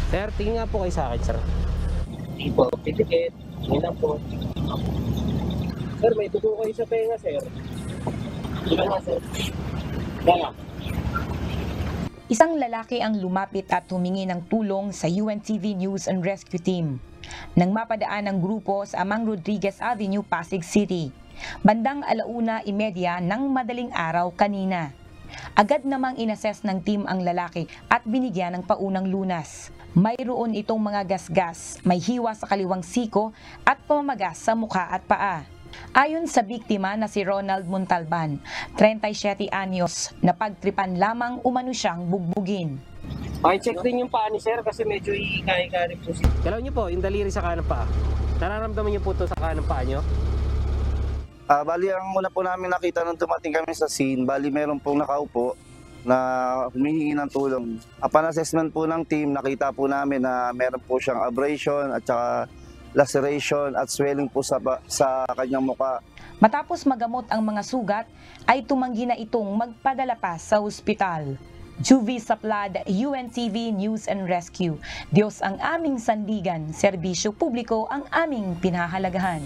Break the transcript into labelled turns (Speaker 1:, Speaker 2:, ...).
Speaker 1: Sir, tingin nga po kayo sa akin, sir.
Speaker 2: Hindi po, pitikit. Yun lang po. Sir, may dugo kayo sa tenga, sir. Diba nga, sir? Dala.
Speaker 3: Isang lalaki ang lumapit at humingi ng tulong sa UNTV News and Rescue Team nang mapadaan ng grupo sa Amang Rodriguez Avenue, Pasig City, bandang 1:30 ng madaling araw kanina. Agad namang inassess ng team ang lalaki at binigyan ng paunang lunas. Mayroon itong mga gasgas, may hiwa sa kaliwang siko at pamamagas sa mukha at paa. Ayon sa biktima na si Ronald Montalban, 37 anyos, napagtripan lamang umano siyang bugbugin.
Speaker 2: Check din yung paa ni sir kasi medyo ikay-ikay po siya.
Speaker 1: Galaw niyo po, yung daliri sa kanang paa. Nararamdaman niyo po ito sa kanang paa niyo?
Speaker 4: Bali, ang una po namin nakita nung dumating kami sa scene, bali meron pong nakaupo na humihingi ng tulong. Upon assessment po ng team, nakita po namin na meron po siyang abrasion at saka laceration at swelling po sa kanyang mukha.
Speaker 3: Matapos magamot ang mga sugat, ay tumanggi na itong magpadala pa sa ospital. Juvie Saplad, UNTV News and Rescue. Diyos ang aming sandigan, serbisyo publiko ang aming pinahalagahan.